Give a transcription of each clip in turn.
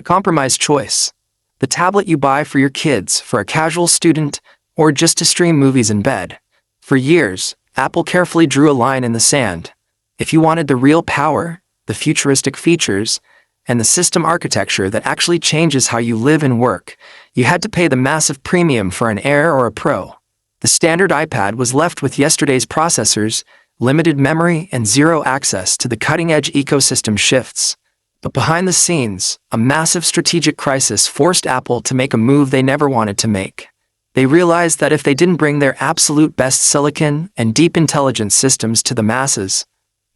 compromised choice. The tablet you buy for your kids, for a casual student, or just to stream movies in bed. For years, Apple carefully drew a line in the sand. If you wanted the real power, the futuristic features, and the system architecture that actually changes how you live and work, you had to pay the massive premium for an Air or a Pro. The standard iPad was left with yesterday's processors, limited memory, and zero access to the cutting-edge ecosystem shifts. But behind the scenes, a massive strategic crisis forced Apple to make a move they never wanted to make. They realized that if they didn't bring their absolute best silicon and deep intelligence systems to the masses,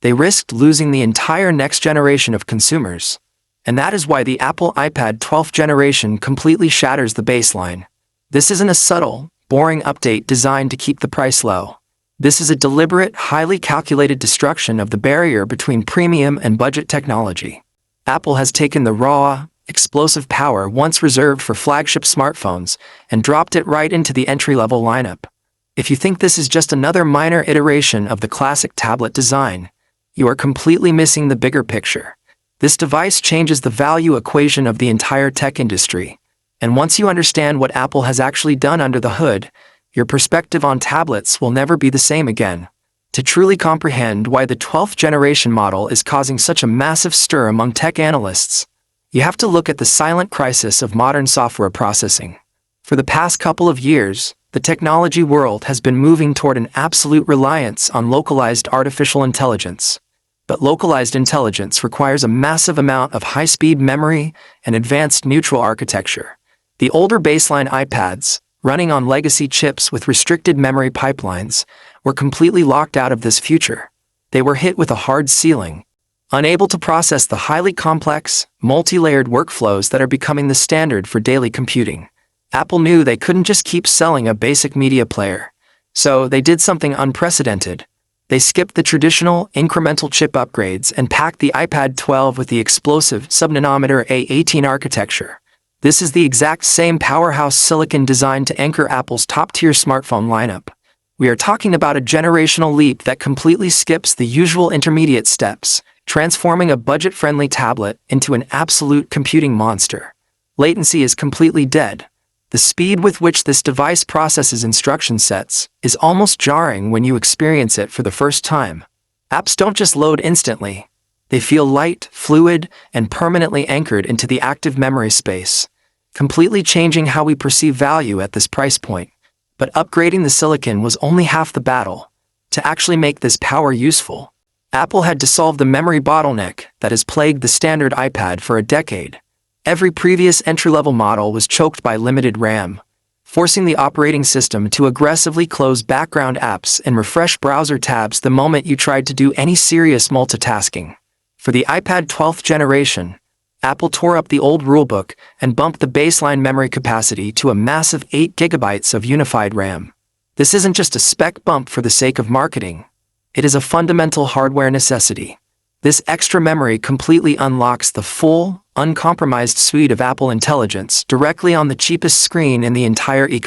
they risked losing the entire next generation of consumers. And that is why the Apple iPad 12th generation completely shatters the baseline. This isn't a subtle, boring update designed to keep the price low. This is a deliberate, highly calculated destruction of the barrier between premium and budget technology. Apple has taken the raw, explosive power once reserved for flagship smartphones and dropped it right into the entry-level lineup. If you think this is just another minor iteration of the classic tablet design, you are completely missing the bigger picture. This device changes the value equation of the entire tech industry. And once you understand what Apple has actually done under the hood, your perspective on tablets will never be the same again. To truly comprehend why the 12th generation model is causing such a massive stir among tech analysts, you have to look at the silent crisis of modern software processing. For the past couple of years, the technology world has been moving toward an absolute reliance on localized artificial intelligence. But localized intelligence requires a massive amount of high-speed memory and advanced neutral architecture. The older baseline iPads, running on legacy chips with restricted memory pipelines, were completely locked out of this future. They were hit with a hard ceiling, unable to process the highly complex, multi-layered workflows that are becoming the standard for daily computing. Apple knew they couldn't just keep selling a basic media player. So they did something unprecedented. They skipped the traditional, incremental chip upgrades and packed the iPad 12 with the explosive, sub-nanometer A18 architecture. This is the exact same powerhouse silicon designed to anchor Apple's top-tier smartphone lineup. We are talking about a generational leap that completely skips the usual intermediate steps, transforming a budget-friendly tablet into an absolute computing monster. Latency is completely dead. The speed with which this device processes instruction sets is almost jarring when you experience it for the first time. Apps don't just load instantly. They feel light, fluid, and permanently anchored into the active memory space, completely changing how we perceive value at this price point. But upgrading the silicon was only half the battle. To actually make this power useful, Apple had to solve the memory bottleneck that has plagued the standard iPad for a decade. Every previous entry-level model was choked by limited RAM, forcing the operating system to aggressively close background apps and refresh browser tabs the moment you tried to do any serious multitasking. For the iPad 12th generation, Apple tore up the old rulebook and bumped the baseline memory capacity to a massive 8 GB of unified RAM. This isn't just a spec bump for the sake of marketing. It is a fundamental hardware necessity. This extra memory completely unlocks the full, uncompromised suite of Apple intelligence directly on the cheapest screen in the entire ecosystem.